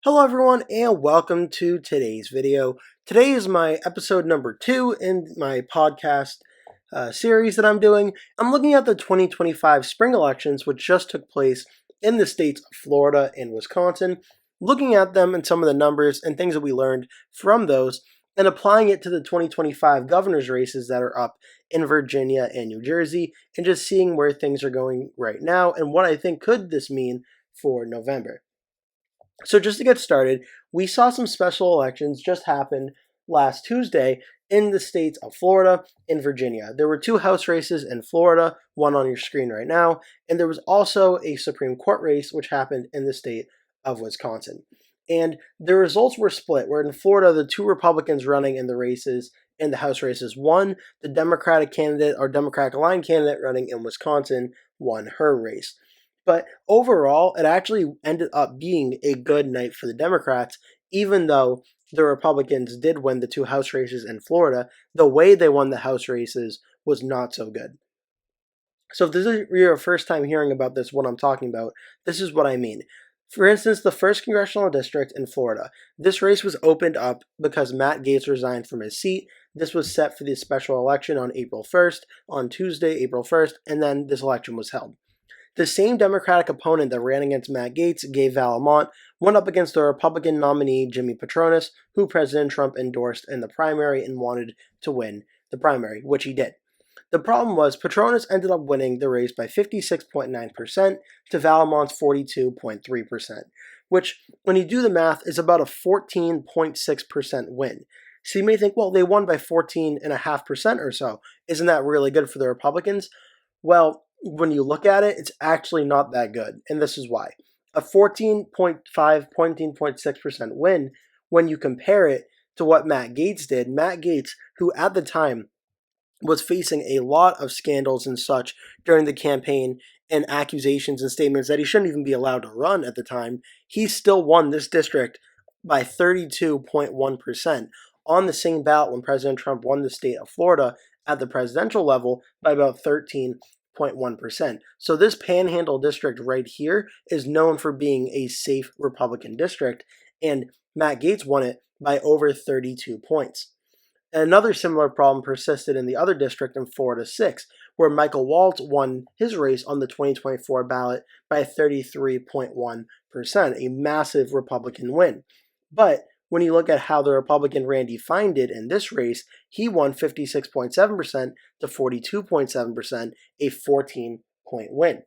Hello everyone and welcome to today's video. Today is my episode number 2 in my podcast series that I'm doing. I'm looking at the 2025 spring elections which just took place in the states of Florida and Wisconsin, looking at them and some of the numbers and things that we learned from those and applying it to the 2025 governor's races that are up in Virginia and New Jersey and just seeing where things are going right now and what I think could this mean for November. So just to get started, we saw some special elections just happen last Tuesday in the states of Florida and Virginia. There were 2 House races in Florida, one on your screen right now, and there was also a Supreme Court race which happened in the state of Wisconsin. And the results were split, where in Florida, the 2 Republicans running in the races, in the House races, won. The Democratic candidate, or Democratic aligned candidate running in Wisconsin, won her race. But overall, it actually ended up being a good night for the Democrats, even though the Republicans did win the 2 House races in Florida. The way they won the House races was not so good. So if this is your first time hearing about this, what I'm talking about, this is what I mean. For instance, the 1st Congressional District in Florida. This race was opened up because Matt Gaetz resigned from his seat. This was set for the special election on April 1st, on Tuesday, April 1st, and then this election was held. The same Democratic opponent that ran against Matt Gaetz, Gay Vallamont, went up against the Republican nominee Jimmy Patronis, who President Trump endorsed in the primary and wanted to win the primary, which he did. The problem was Patronis ended up winning the race by 56.9% to Vallamont's 42.3%, which, when you do the math, is about a 14.6% win. So you may think, well, they won by 14.5% or so. Isn't that really good for the Republicans? Well, when you look at it, it's actually not that good, and this is why. A 14.6% win, when you compare it to what Matt Gaetz did, Matt Gaetz, who at the time was facing a lot of scandals and such during the campaign and accusations and statements that he shouldn't even be allowed to run at the time, he still won this district by 32.1% on the same ballot when President Trump won the state of Florida at the presidential level by about 13.1%. So this Panhandle district right here is known for being a safe Republican district, and Matt Gaetz won it by over 32 points. Another similar problem persisted in the other district in Florida 6, where Michael Waltz won his race on the 2024 ballot by 33.1%, a massive Republican win. But when you look at how the Republican Randy Fine did in this race, he won 56.7% to 42.7%, a 14-point win.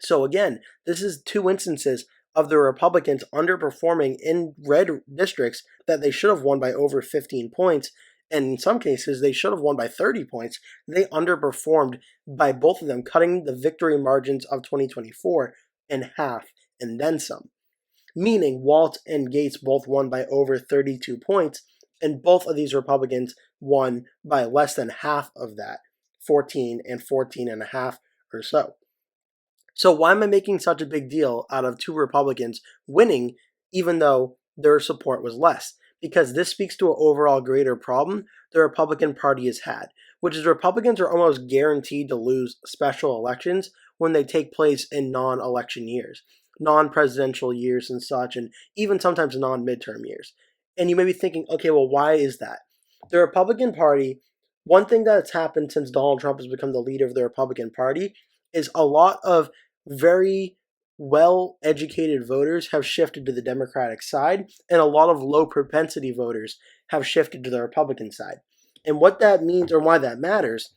So again, this is 2 instances of the Republicans underperforming in red districts that they should have won by over 15 points, and in some cases they should have won by 30 points. They underperformed by both of them, cutting the victory margins of 2024 in half and then some. Meaning Waltz and Gaetz both won by over 32 points, and both of these Republicans won by less than half of that, 14 and 14.5 or so. So why am I making such a big deal out of 2 Republicans winning, even though their support was less? Because this speaks to an overall greater problem the Republican Party has had, which is Republicans are almost guaranteed to lose special elections when they take place in non-election years, non-presidential years and such, and even sometimes non-midterm years. And you may be thinking, okay, well, why is that? The Republican Party, one thing that's happened since Donald Trump has become the leader of the Republican Party is a lot of very well-educated voters have shifted to the Democratic side, and a lot of low-propensity voters have shifted to the Republican side. And what that means, or why that matters,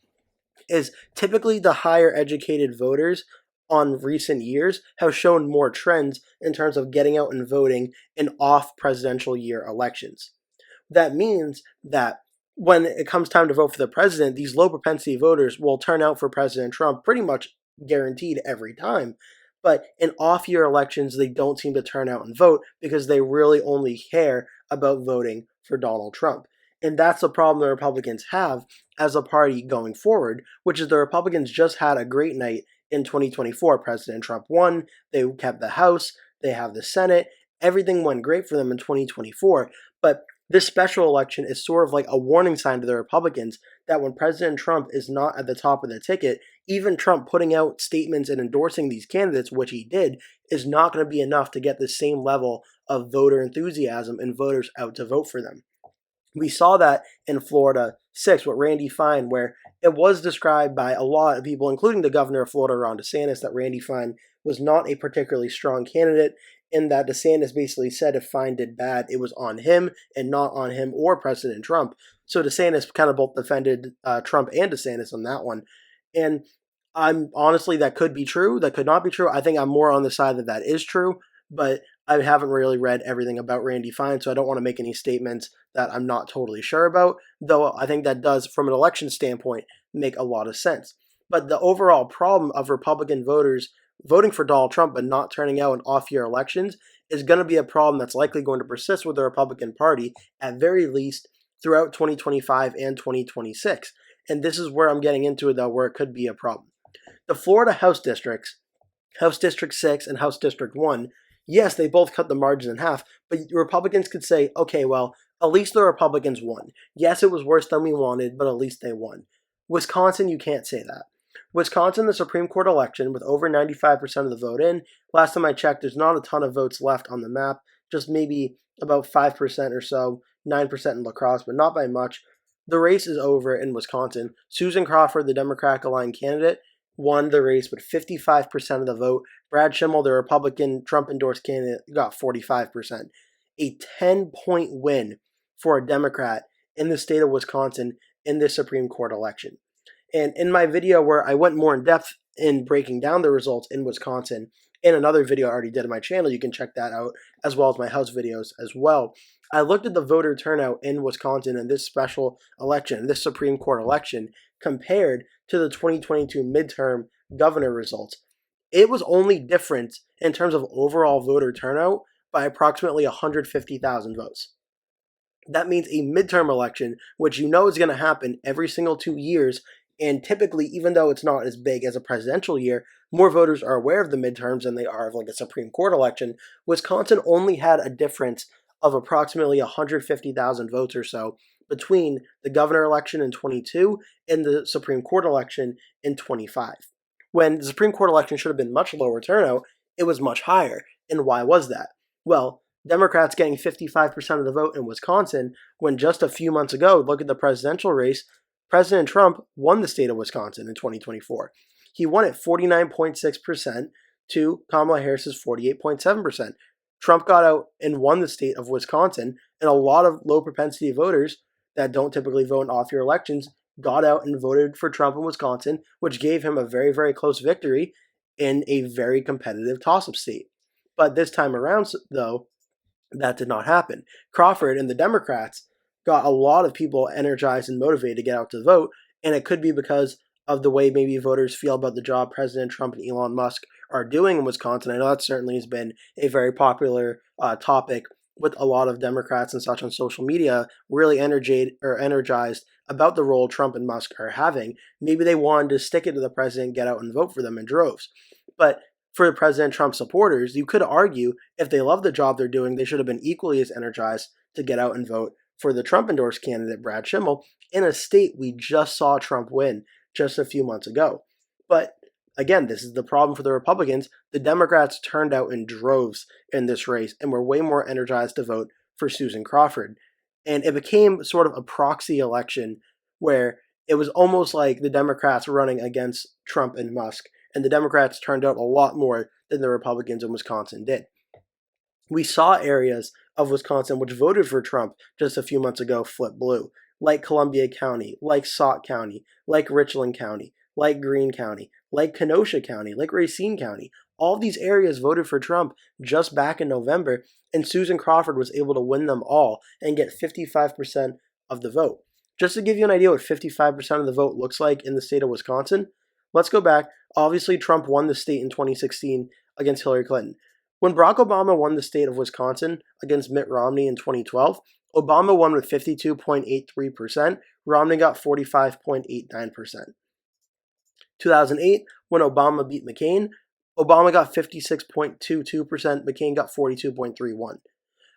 is typically the higher-educated voters on recent years have shown more trends in terms of getting out and voting in off-presidential year elections. That means that when it comes time to vote for the president, these low-propensity voters will turn out for President Trump pretty much guaranteed every time. But in off-year elections, they don't seem to turn out and vote because they really only care about voting for Donald Trump. And that's the problem the Republicans have as a party going forward, which is the Republicans just had a great night in 2024. President Trump won, they kept the House, they have the Senate, everything went great for them in 2024, but this special election is sort of like a warning sign to the Republicans that when President Trump is not at the top of the ticket, even Trump putting out statements and endorsing these candidates, which he did, is not going to be enough to get the same level of voter enthusiasm and voters out to vote for them. We saw that in Florida 6 with Randy Fine, where it was described by a lot of people, including the governor of Florida, Ron DeSantis, that Randy Fine was not a particularly strong candidate, and that DeSantis basically said if Fine did bad, it was on him and not on him or President Trump. So DeSantis kind of both defended Trump and DeSantis on that one. And I'm honestly, that could be true, that could not be true. I think I'm more on the side that that is true, but I haven't really read everything about Randy Fine, so I don't want to make any statements that I'm not totally sure about, though I think that does, from an election standpoint, make a lot of sense. But the overall problem of Republican voters voting for Donald Trump but not turning out in off-year elections is going to be a problem that's likely going to persist with the Republican Party, at very least, throughout 2025 and 2026. And this is where I'm getting into it, though, where it could be a problem. The Florida House districts, House District 6 and House District 1, yes, they both cut the margin in half, but Republicans could say, okay, well, at least the Republicans won. Yes, it was worse than we wanted, but at least they won. Wisconsin, you can't say that. Wisconsin, the Supreme Court election, with over 95% of the vote in, last time I checked, there's not a ton of votes left on the map, just maybe about 5% or so, 9% in La Crosse, but not by much. The race is over in Wisconsin. Susan Crawford, the Democratic-aligned candidate, won the race with 55% of the vote. Brad Schimmel, the Republican Trump-endorsed candidate, got 45%. A 10-point win for a Democrat in the state of Wisconsin in this Supreme Court election. And in my video where I went more in depth in breaking down the results in Wisconsin, in another video I already did on my channel, you can check that out, as well as my house videos as well. I looked at the voter turnout in Wisconsin in this special election, this Supreme Court election, compared to the 2022 midterm governor results. It was only different in terms of overall voter turnout by approximately 150,000 votes. That means a midterm election, which you know is going to happen every single 2 years, and typically, even though it's not as big as a presidential year, more voters are aware of the midterms than they are of like a Supreme Court election. Wisconsin only had a difference of approximately 150,000 votes or so between the governor election in 22 and the Supreme Court election in 25. When the Supreme Court election should have been much lower turnout, it was much higher. And why was that? Well, Democrats getting 55% of the vote in Wisconsin, when just a few months ago, look at the presidential race, President Trump won the state of Wisconsin in 2024. He won it 49.6% to Kamala Harris's 48.7%. Trump got out and won the state of Wisconsin, and a lot of low propensity voters that don't typically vote in off-year elections got out and voted for Trump in Wisconsin, which gave him a very, very close victory in a very competitive toss-up state. But this time around, though, that did not happen. Crawford and the Democrats got a lot of people energized and motivated to get out to vote, and it could be because of the way maybe voters feel about the job President Trump and Elon Musk are doing in Wisconsin. I know that certainly has been a very popular topic with a lot of Democrats and such on social media, really energized about the role Trump and Musk are having. Maybe they wanted to stick it to the president, get out and vote for them in droves. But for President Trump supporters, you could argue if they love the job they're doing, they should have been equally as energized to get out and vote for the Trump-endorsed candidate, Brad Schimmel, in a state we just saw Trump win just a few months ago. But again, this is the problem for the Republicans. The Democrats turned out in droves in this race and were way more energized to vote for Susan Crawford. And it became sort of a proxy election where it was almost like the Democrats running against Trump and Musk, and the Democrats turned out a lot more than the Republicans in Wisconsin did. We saw areas of Wisconsin which voted for Trump just a few months ago flip blue, like Columbia County, like Sauk County, like Richland County, like Greene County, like Kenosha County, like Racine County. All these areas voted for Trump just back in November, and Susan Crawford was able to win them all and get 55% of the vote. Just to give you an idea what 55% of the vote looks like in the state of Wisconsin, let's go back. Obviously, Trump won the state in 2016 against Hillary Clinton. When Barack Obama won the state of Wisconsin against Mitt Romney in 2012, Obama won with 52.83%, Romney got 45.89%. 2008, when Obama beat McCain, Obama got 56.22%, McCain got 42.31%.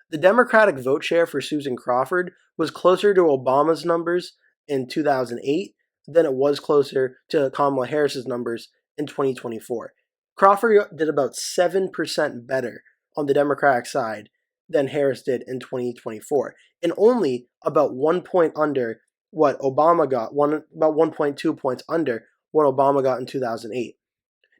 The Democratic vote share for Susan Crawford was closer to Obama's numbers in 2008 than it was closer to Kamala Harris's numbers in 2024. Crawford did about 7% better on the Democratic side than Harris did in 2024, and only about 1 point under what Obama got, about 1.2 points under what Obama got in 2008.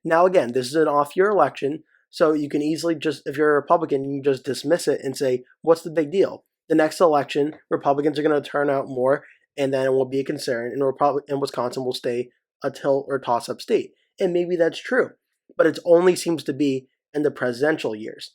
Now, again, this is an off-year election, so you can easily just, if you're a Republican, you can just dismiss it and say, what's the big deal? The next election, Republicans are going to turn out more, and then it won't be a concern, and Wisconsin will stay a tilt or toss-up state. And maybe that's true, but it only seems to be in the presidential years.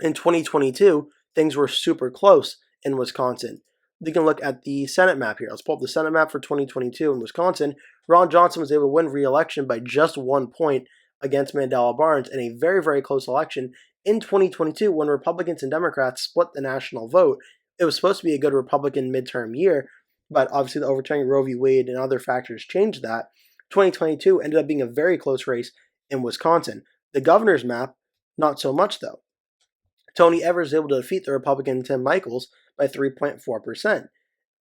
In 2022, things were super close in Wisconsin. We can look at the Senate map here. Let's pull up the Senate map for 2022 in Wisconsin. Ron Johnson was able to win re-election by just 1 point against Mandela Barnes in a very, very close election. In 2022, when Republicans and Democrats split the national vote, it was supposed to be a good Republican midterm year, but obviously the overturning Roe v. Wade and other factors changed that. 2022 ended up being a very close race in Wisconsin. The governor's map, not so much though. Tony Evers was able to defeat the Republican Tim Michels by 3.4%,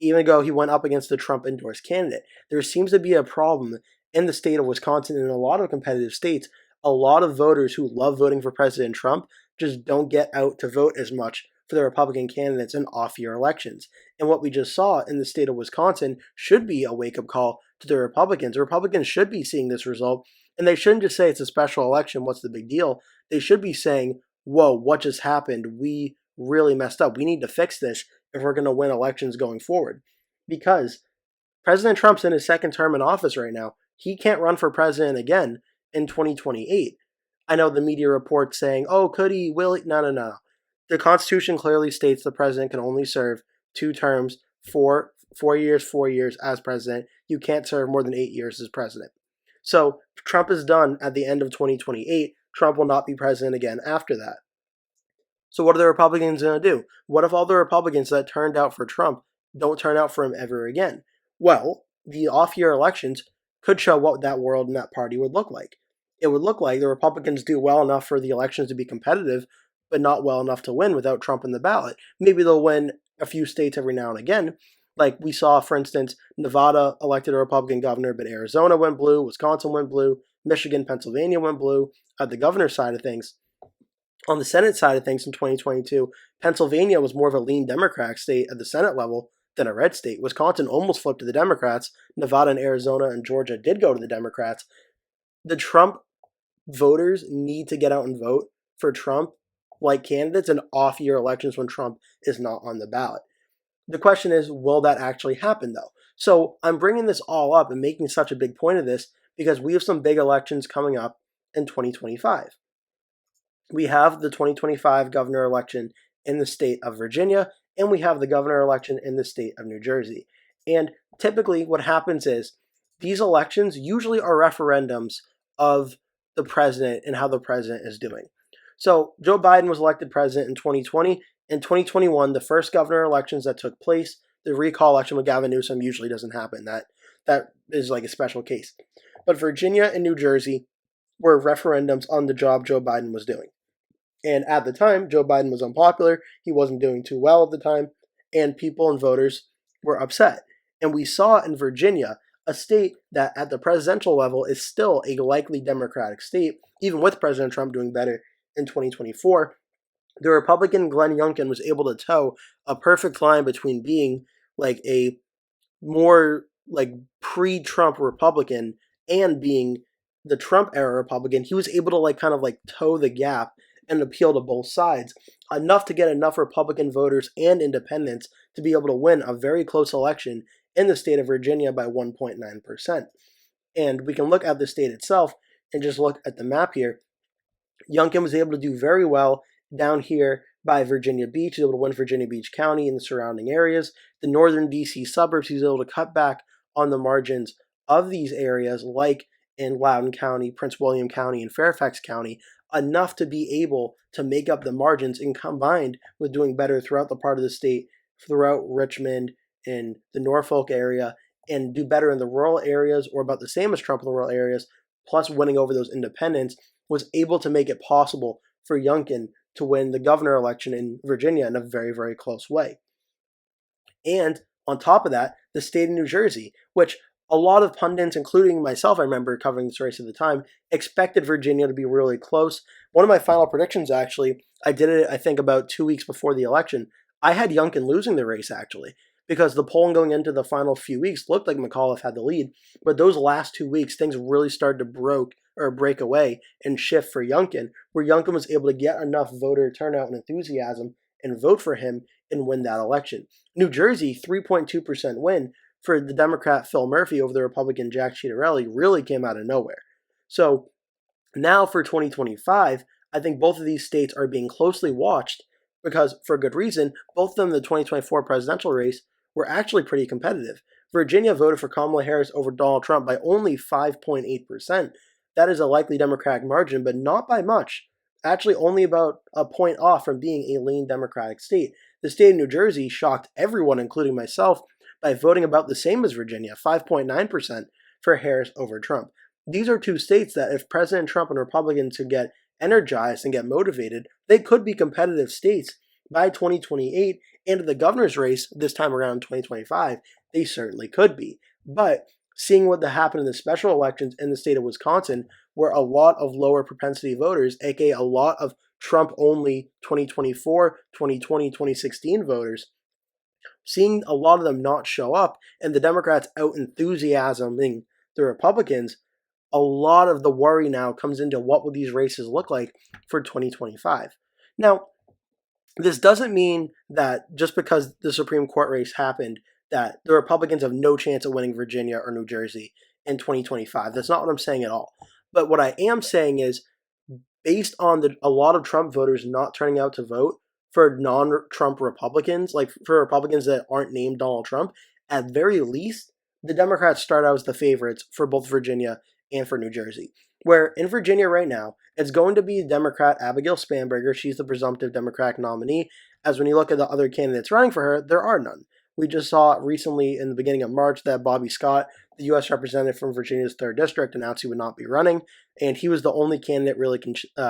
even though he went up against the Trump-endorsed candidate. There seems to be a problem in the state of Wisconsin and in a lot of competitive states. A lot of voters who love voting for President Trump just don't get out to vote as much for the Republican candidates in off-year elections. And what we just saw in the state of Wisconsin should be a wake-up call to the Republicans. The Republicans should be seeing this result, and they shouldn't just say it's a special election, what's the big deal? They should be saying, whoa, what just happened? We really messed up. We need to fix this if we're going to win elections going forward. Because President Trump's in his second term in office right now. He can't run for president again in 2028. I know the media reports saying, oh, could he, will he? No. The Constitution clearly states the president can only serve 2 terms, 4 years as president. You can't serve more than 8 years as president. So Trump is done at the end of 2028. Trump will not be president again after that. So what are the Republicans going to do? What if all the Republicans that turned out for Trump don't turn out for him ever again? Well, the off-year elections could show what that world and that party would look like. It would look like the Republicans do well enough for the elections to be competitive, but not well enough to win without Trump in the ballot. Maybe they'll win a few states every now and again. Like we saw, for instance, Nevada elected a Republican governor, but Arizona went blue, Wisconsin went blue, Michigan, Pennsylvania went blue at the governor's side of things. On the Senate side of things in 2022, Pennsylvania was more of a lean Democratic state at the Senate level than a red state. Wisconsin almost flipped to the Democrats. Nevada and Arizona and Georgia did go to the Democrats. The Trump voters need to get out and vote for Trump-like candidates in off-year elections when Trump is not on the ballot. The question is, will that actually happen, though? So I'm bringing this all up and making such a big point of this because we have some big elections coming up in 2025. We have the 2025 governor election in the state of Virginia, and we have the governor election in the state of New Jersey. And typically what happens is these elections usually are referendums of the president and how the president is doing. So Joe Biden was elected president in 2020. In 2021, the first governor elections that took place, the recall election with Gavin Newsom usually doesn't happen. That is like a special case. But Virginia and New Jersey were referendums on the job Joe Biden was doing. And at the time, Joe Biden was unpopular. He wasn't doing too well at the time. And people and voters were upset. And we saw in Virginia, a state that at the presidential level is still a likely Democratic state, even with President Trump doing better in 2024, the Republican Glenn Youngkin was able to toe a perfect line between being like a more like pre-Trump Republican and being the Trump era Republican. He was able to like kind of like toe the gap and appeal to both sides enough to get enough Republican voters and independents to be able to win a very close election in the state of Virginia by 1.9%. And we can look at the state itself and just look at the map here. Youngkin was able to do very well down here by Virginia Beach. He was able to win Virginia Beach County and the surrounding areas. The northern DC suburbs, he was able to cut back on the margins of these areas, like in Loudoun County, Prince William County, and Fairfax County, enough to be able to make up the margins and combined with doing better throughout the part of the state, throughout Richmond and the Norfolk area, and do better in the rural areas or about the same as Trump in the rural areas, plus winning over those independents, was able to make it possible for Youngkin to win the governor election in Virginia in a very, very close way. And on top of that, the state of New Jersey, which A lot of pundits, including myself, I remember covering this race at the time, expected Virginia to be really close. One of my final predictions, actually, I did it, I think, about 2 weeks before the election. I had Youngkin losing the race, actually, because the polling going into the final few weeks looked like McAuliffe had the lead. But those last 2 weeks, things really started to break away and shift for Youngkin, where Youngkin was able to get enough voter turnout and enthusiasm and vote for him and win that election. New Jersey, 3.2% win for the Democrat Phil Murphy over the Republican Jack Ciattarelli really came out of nowhere. So now for 2025, I think both of these states are being closely watched because, for good reason, both of them in the 2024 presidential race were actually pretty competitive. Virginia voted for Kamala Harris over Donald Trump by only 5.8%. That is a likely Democratic margin, but not by much. Actually, only about a point off from being a lean Democratic state. The state of New Jersey shocked everyone, including myself, by voting about the same as Virginia, 5.9% for Harris over Trump. These are two states that if President Trump and Republicans could get energized and get motivated, they could be competitive states by 2028, and in the governor's race this time around in 2025, they certainly could be. But seeing what happened in the special elections in the state of Wisconsin, where a lot of lower propensity voters, aka a lot of Trump-only 2024, 2020, 2016 voters, seeing a lot of them not show up and the Democrats out enthusiasming the Republicans, a lot of the worry now comes into what will these races look like for 2025. Now, this doesn't mean that just because the Supreme Court race happened that the Republicans have no chance of winning Virginia or New Jersey in 2025. That's not what I'm saying at all. But what I am saying is, based on a lot of Trump voters not turning out to vote for non-Trump Republicans, like for Republicans that aren't named Donald Trump, at very least, the Democrats start out as the favorites for both Virginia and for New Jersey. Where in Virginia right now, it's going to be Democrat Abigail Spanberger. She's the presumptive Democratic nominee. As when you look at the other candidates running for her, there are none. We just saw recently in the beginning of March that Bobby Scott, the U.S. representative from Virginia's 3rd District, announced he would not be running, and he was the only candidate really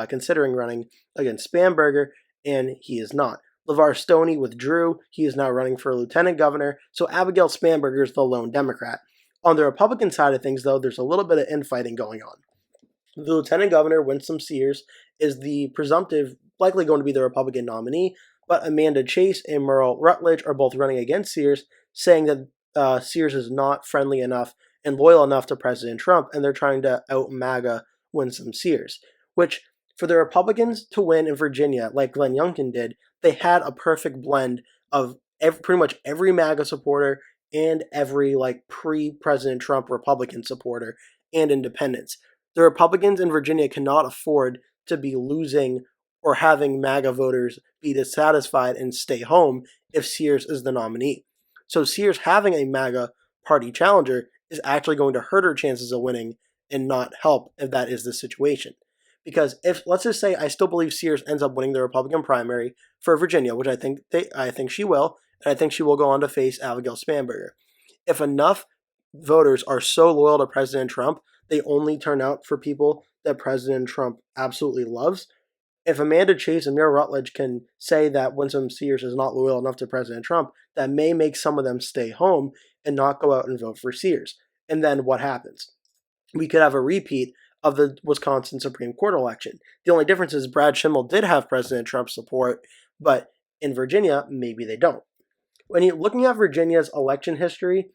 considering running against Spanberger, and he is not. LeVar Stoney withdrew. He is now running for lieutenant governor, so Abigail Spanberger is the lone Democrat. On the Republican side of things, though, there's a little bit of infighting going on. The lieutenant governor, Winsome Earle-Sears, is the presumptive, likely going to be the Republican nominee, but Amanda Chase and Merle Rutledge are both running against Sears, saying that Sears is not friendly enough and loyal enough to President Trump, and they're trying to out-MAGA Winsome Earle-Sears, which, for the Republicans to win in Virginia, like Glenn Youngkin did, they had a perfect blend of pretty much every MAGA supporter and every pre-President Trump Republican supporter and independents. The Republicans in Virginia cannot afford to be losing or having MAGA voters be dissatisfied and stay home if Sears is the nominee. So Sears having a MAGA party challenger is actually going to hurt her chances of winning and not help if that is the situation. Because if, let's just say, I still believe Sears ends up winning the Republican primary for Virginia, which I think she will, and I think she will go on to face Abigail Spanberger. If enough voters are so loyal to President Trump, they only turn out for people that President Trump absolutely loves. If Amanda Chase and Merle Rutledge can say that Winsome Earle-Sears is not loyal enough to President Trump, that may make some of them stay home and not go out and vote for Sears. And then what happens? We could have a repeat of the Wisconsin Supreme Court election. The only difference is Brad Schimmel did have President Trump's support, but in Virginia, maybe they don't. When you're looking at Virginia's election history,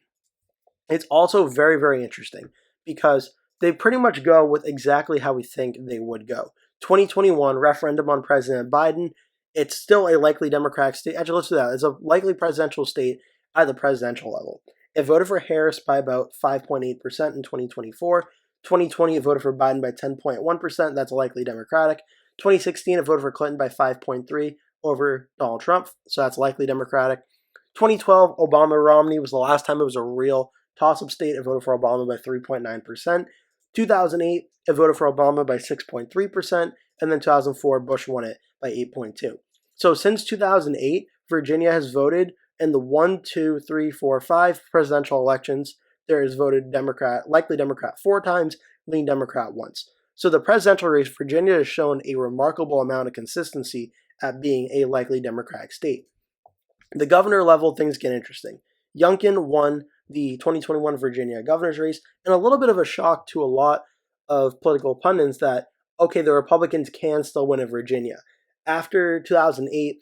it's also very, very interesting because they pretty much go with exactly how we think they would go. 2021 referendum on President Biden, it's still a likely Democratic state. Actually, let's do that. It's a likely presidential state at the presidential level. It voted for Harris by about 5.8% in 2024. 2020, it voted for Biden by 10.1%. That's likely Democratic. 2016, it voted for Clinton by 5.3% over Donald Trump. So that's likely Democratic. 2012, Obama-Romney was the last time it was a real toss-up state. It voted for Obama by 3.9%. 2008, it voted for Obama by 6.3%. And then 2004, Bush won it by 8.2%. So since 2008, Virginia has voted in the 1, 2, 3, 4, 5 presidential elections. There is voted Democrat, likely Democrat 4 times, lean Democrat once. So the presidential race, Virginia has shown a remarkable amount of consistency at being a likely Democratic state. The governor level, things get interesting. Youngkin won the 2021 Virginia governor's race, and a little bit of a shock to a lot of political pundits that, okay, the Republicans can still win in Virginia. After 2008,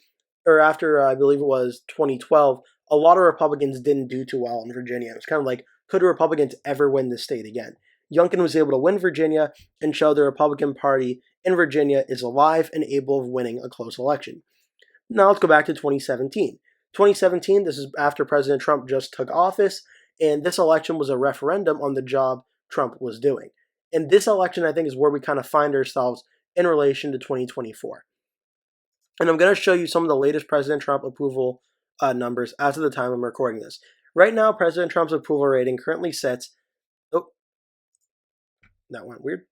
or after I believe it was 2012, a lot of Republicans didn't do too well in Virginia. It was kind of like, could Republicans ever win the state again? Youngkin was able to win Virginia and show the Republican Party in Virginia is alive and able of winning a close election. Now let's go back to 2017. 2017, this is after President Trump just took office, and this election was a referendum on the job Trump was doing. And this election, I think, is where we kind of find ourselves in relation to 2024. And I'm going to show you some of the latest President Trump approval numbers as of the time I'm recording this. Right now, President Trump's approval rating currently sits... Oh, that went weird.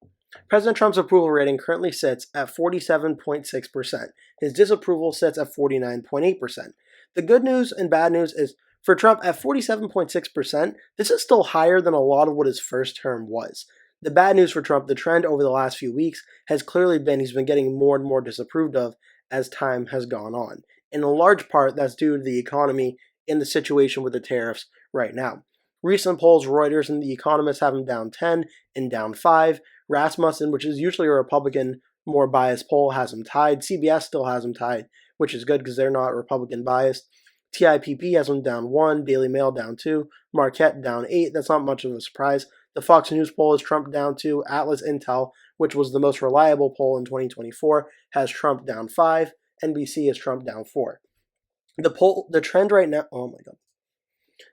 President Trump's approval rating currently sits at 47.6%. His disapproval sits at 49.8%. The good news and bad news is for Trump at 47.6%, this is still higher than a lot of what his first term was. The bad news for Trump, the trend over the last few weeks has clearly been he's been getting more and more disapproved of as time has gone on. In a large part, that's due to the economy and the situation with the tariffs right now. Recent polls, Reuters and The Economist have him down 10 and down 5. Rasmussen, which is usually a Republican, more biased poll, has him tied. CBS still has him tied, which is good because they're not Republican biased. TIPP has him down 1, Daily Mail down 2, Marquette down 8. That's not much of a surprise. The Fox News poll is Trump down 2. Atlas Intel, which was the most reliable poll in 2024, has Trump down 5. NBC has Trump down 4. The trend right now, oh my God.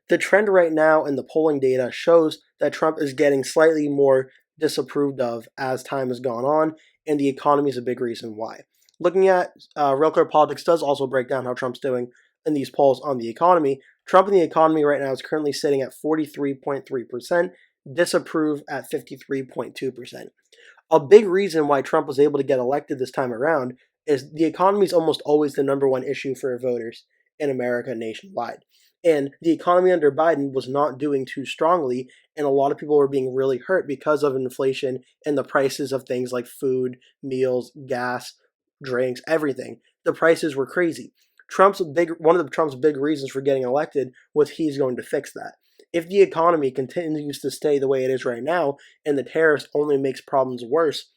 The trend right now in the polling data shows that Trump is getting slightly more disapproved of as time has gone on, and the economy is a big reason why. Looking at Real Clear Politics does also break down how Trump's doing in these polls on the economy. Trump in the economy right now is currently sitting at 43.3%, disapprove at 53.2%. A big reason why Trump was able to get elected this time around is the economy is almost always the number one issue for voters in America nationwide. And the economy under Biden was not doing too strongly, and a lot of people were being really hurt because of inflation and the prices of things like food, meals, gas, drinks, everything. The prices were crazy. One of Trump's big reasons for getting elected was he's going to fix that. If the economy continues to stay the way it is right now, and the tariffs only makes problems worse,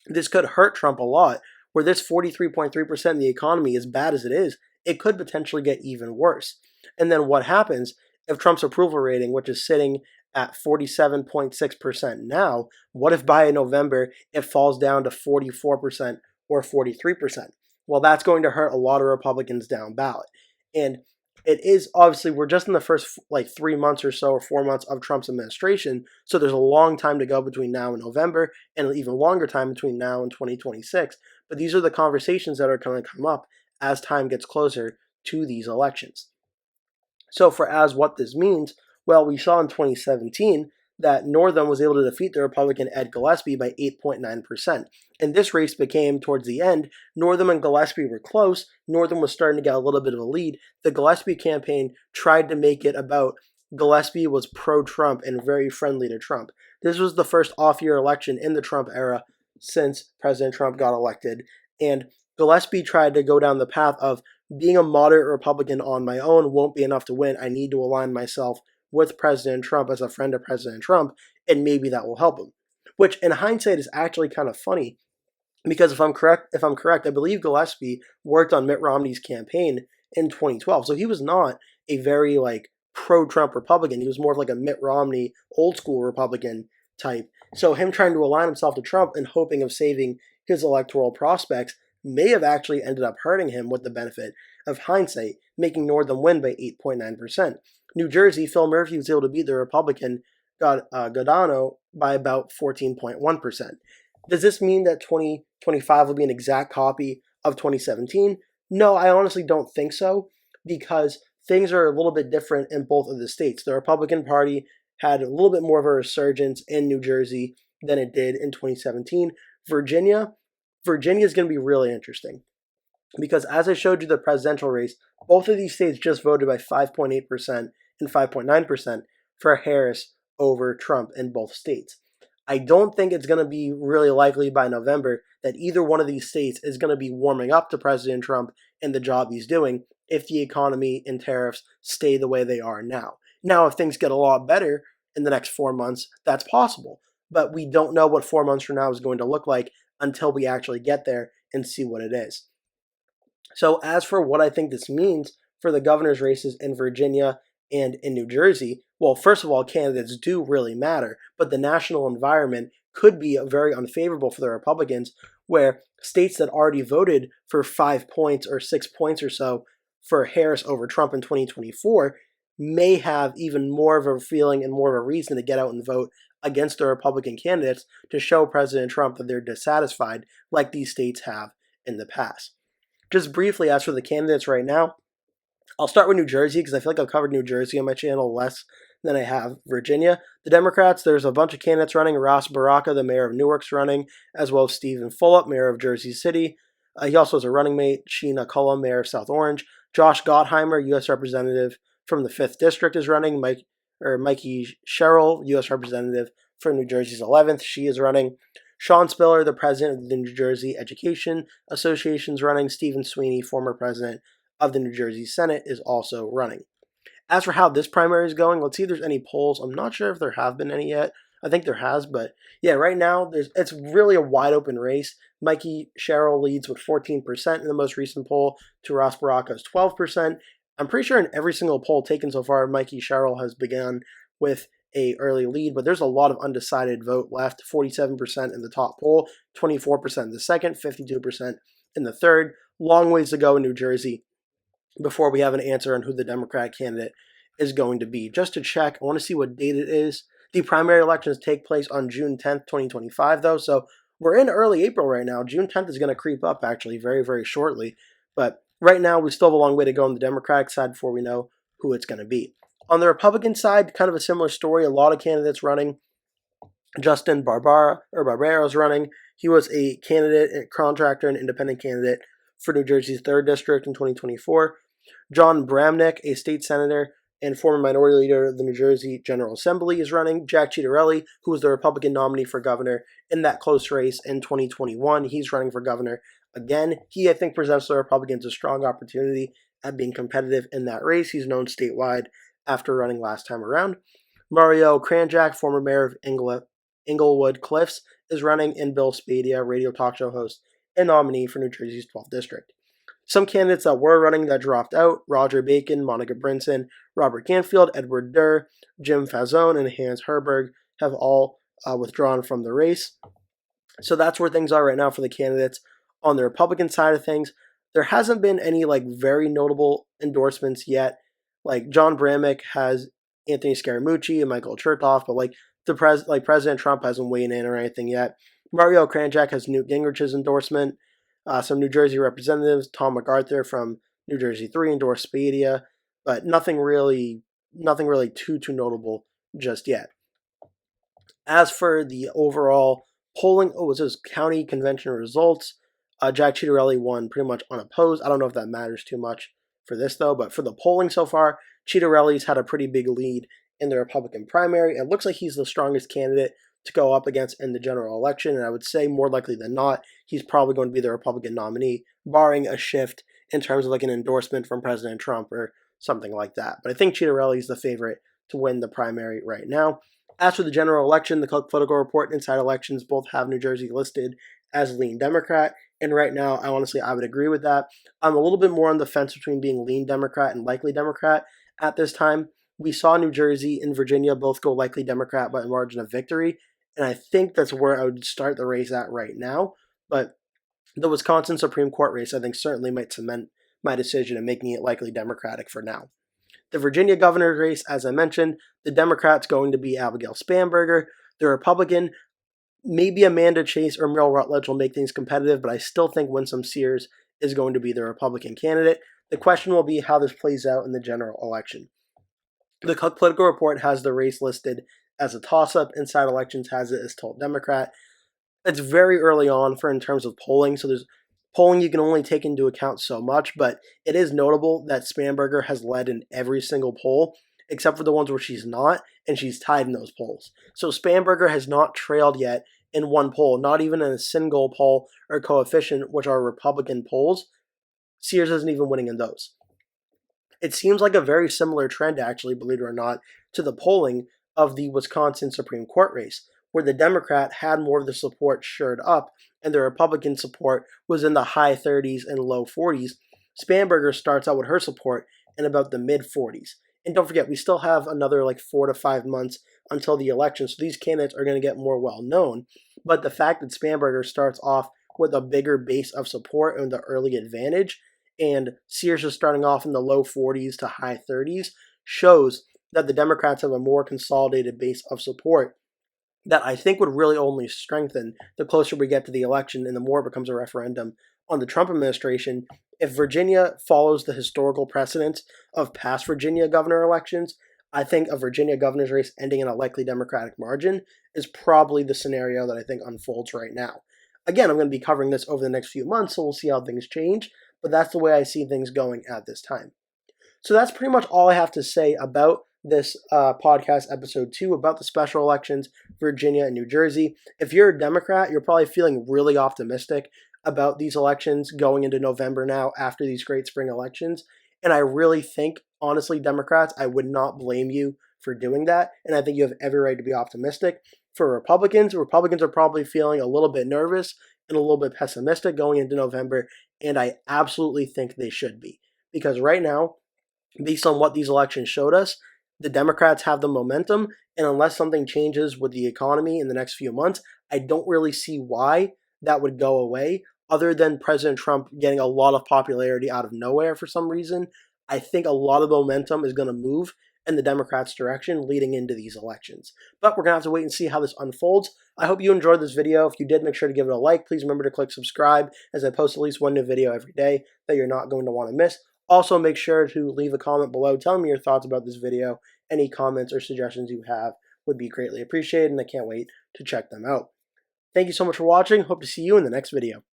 this could hurt Trump a lot. Where this 43.3% in the economy, as bad as it is, it could potentially get even worse. And then what happens if Trump's approval rating, which is sitting at 47.6% now, what if by November it falls down to 44% or 43%? Well, that's going to hurt a lot of Republicans down ballot. And it is obviously, we're just in the first 3 months or so or 4 months of Trump's administration. So there's a long time to go between now and November, and an even longer time between now and 2026. But these are the conversations that are going to come up as time gets closer to these elections. So what this means, well, we saw in 2017 that Northam was able to defeat the Republican Ed Gillespie by 8.9%. And this race became, towards the end, Northam and Gillespie were close. Northam was starting to get a little bit of a lead. The Gillespie campaign tried to make it about Gillespie was pro-Trump and very friendly to Trump. This was the first off-year election in the Trump era since President Trump got elected. And Gillespie tried to go down the path of being a moderate Republican on my own won't be enough to win. I need to align myself with President Trump as a friend of President Trump, and maybe that will help him. Which, in hindsight, is actually kind of funny, because if I'm correct, I believe Gillespie worked on Mitt Romney's campaign in 2012. So he was not a very pro-Trump Republican. He was more of a Mitt Romney, old school Republican type. So him trying to align himself to Trump and hoping of saving his electoral prospects may have actually ended up hurting him with the benefit of hindsight, making Northam win by 8.9%. New Jersey, Phil Murphy was able to beat the Republican Godano by about 14.1%. Does this mean that 2025 will be an exact copy of 2017? No, I honestly don't think so, because things are a little bit different in both of the states. The Republican Party had a little bit more of a resurgence in New Jersey than it did in 2017. Virginia is going to be really interesting, because as I showed you the presidential race, both of these states just voted by 5.8% and 5.9% for Harris over Trump in both states. I don't think it's going to be really likely by November that either one of these states is going to be warming up to President Trump and the job he's doing if the economy and tariffs stay the way they are now. Now, if things get a lot better in the next 4 months, that's possible. But we don't know what 4 months from now is going to look like until we actually get there and see what it is. So as for what I think this means for the governor's races in Virginia and in New Jersey, well, first of all, candidates do really matter, but the national environment could be very unfavorable for the Republicans, where states that already voted for 5 points or 6 points or so for Harris over Trump in 2024 may have even more of a feeling and more of a reason to get out and vote against the Republican candidates to show President Trump that they're dissatisfied, like these states have in the past. Just briefly, as for the candidates right now, I'll start with New Jersey because I feel like I've covered New Jersey on my channel less than I have Virginia. The Democrats, there's a bunch of candidates running. Ross Baraka, the mayor of Newark's running, as well as Stephen Fulop, mayor of Jersey City. He also has a running mate, Sheena Cullum, mayor of South Orange. Josh Gottheimer, U.S. representative from the 5th District, is running. Mikey Sherrill, U.S. representative for New Jersey's 11th. She is running. Sean Spiller, the president of the New Jersey Education Association, is running. Stephen Sweeney, former president of the New Jersey Senate, is also running. As for how this primary is going, let's see if there's any polls. I'm not sure if there have been any yet. I think there has, but yeah, right now it's really a wide open race. Mikey Sherrill leads with 14% in the most recent poll to Ross Baraka's 12%. I'm pretty sure in every single poll taken so far, Mikey Sherrill has begun with a early lead, but there's a lot of undecided vote left. 47% in the top poll, 24% in the second, 52% in the third. Long ways to go in New Jersey before we have an answer on who the Democrat candidate is going to be. Just to check, I want to see what date it is. The primary elections take place on June 10th, 2025, though, so we're in early April right now. June 10th is going to creep up, actually, very, very shortly. But right now, we still have a long way to go on the Democratic side before we know who it's going to be. On the Republican side, kind of a similar story. A lot of candidates running. Justin Barbera is running. He was a candidate, a contractor, and independent candidate for New Jersey's 3rd District in 2024. John Bramnick, a state senator and former minority leader of the New Jersey General Assembly, is running. Jack Ciattarelli, who was the Republican nominee for governor in that close race in 2021, he's running for governor again. He, I think, presents the Republicans a strong opportunity at being competitive in that race. He's known statewide after running last time around. Mario Kranjak, former mayor of Englewood Cliffs, is running, and Bill Spadea, radio talk show host and nominee for New Jersey's 12th District. Some candidates that were running that dropped out: Roger Bacon, Monica Brinson, Robert Canfield, Edward Durr, Jim Fazone, and Hans Herberg have all withdrawn from the race. So that's where things are right now for the candidates. On the Republican side of things, there hasn't been any very notable endorsements yet. John Bramnick has Anthony Scaramucci and Michael Chertoff, but President Trump hasn't weighed in or anything yet. Mario Kranjak has Newt Gingrich's endorsement. Some New Jersey representatives, Tom MacArthur from New Jersey 3 endorsed Spadea, but nothing really too notable just yet. As for the overall polling, it says county convention results. Jack Ciattarelli won pretty much unopposed. I don't know if that matters too much for this, though, but for the polling so far, Ciattarelli's had a pretty big lead in the Republican primary. It looks like he's the strongest candidate to go up against in the general election, and I would say more likely than not, he's probably going to be the Republican nominee, barring a shift in terms of an endorsement from President Trump or something like that. But I think Ciattarelli's the favorite to win the primary right now. As for the general election, the Politico report and Inside Elections both have New Jersey listed as lean Democrat, and right now, I would agree with that. I'm a little bit more on the fence between being lean Democrat and likely Democrat at this time. We saw New Jersey and Virginia both go likely Democrat by a margin of victory, and I think that's where I would start the race at right now. But the Wisconsin Supreme Court race, I think, certainly might cement my decision in making it likely Democratic for now. The Virginia governor's race, as I mentioned, the Democrat's going to be Abigail Spanberger. The Republican, maybe Amanda Chase or Merrill Rutledge will make things competitive, but I still think Winsome Sears is going to be the Republican candidate. The question will be how this plays out in the general election. The Politico report has the race listed as a toss-up. Inside Elections has it as total Democrat. It's very early on in terms of polling, so there's polling you can only take into account so much, but it is notable that Spanberger has led in every single poll, except for the ones where she's not, and she's tied in those polls. So Spanberger has not trailed yet in one poll, not even in a single poll or coefficient, which are Republican polls. Sears isn't even winning in those. It seems like a very similar trend, actually, believe it or not, to the polling of the Wisconsin Supreme Court race, where the Democrat had more of the support shored up and the Republican support was in the high 30s and low 40s. Spanberger starts out with her support in about the mid 40s. And don't forget, we still have another like 4 to 5 months until the election, so these candidates are going to get more well known. But the fact that Spanberger starts off with a bigger base of support and the early advantage, and Sears is starting off in the low 40s to high 30s, shows that the Democrats have a more consolidated base of support that I think would really only strengthen the closer we get to the election and the more it becomes a referendum on the Trump administration. If Virginia follows the historical precedents of past Virginia governor elections, I think a Virginia governor's race ending in a likely Democratic margin is probably the scenario that I think unfolds right now. Again, I'm going to be covering this over the next few months, so we'll see how things change, but that's the way I see things going at this time. So that's pretty much all I have to say about this podcast, episode 2, about the special elections, Virginia and New Jersey. If you're a Democrat, you're probably feeling really optimistic about these elections going into November now after these great spring elections. And I really think, honestly, Democrats, I would not blame you for doing that. And I think you have every right to be optimistic. For Republicans are probably feeling a little bit nervous and a little bit pessimistic going into November. And I absolutely think they should be. Because right now, based on what these elections showed us, the Democrats have the momentum, and unless something changes with the economy in the next few months, I don't really see why that would go away, other than President Trump getting a lot of popularity out of nowhere for some reason. I think a lot of momentum is going to move in the Democrats' direction leading into these elections. But we're going to have to wait and see how this unfolds. I hope you enjoyed this video. If you did, make sure to give it a like. Please remember to click subscribe, as I post at least one new video every day that you're not going to want to miss. Also, make sure to leave a comment below telling me your thoughts about this video. Any comments or suggestions you have would be greatly appreciated, and I can't wait to check them out. Thank you so much for watching. Hope to see you in the next video.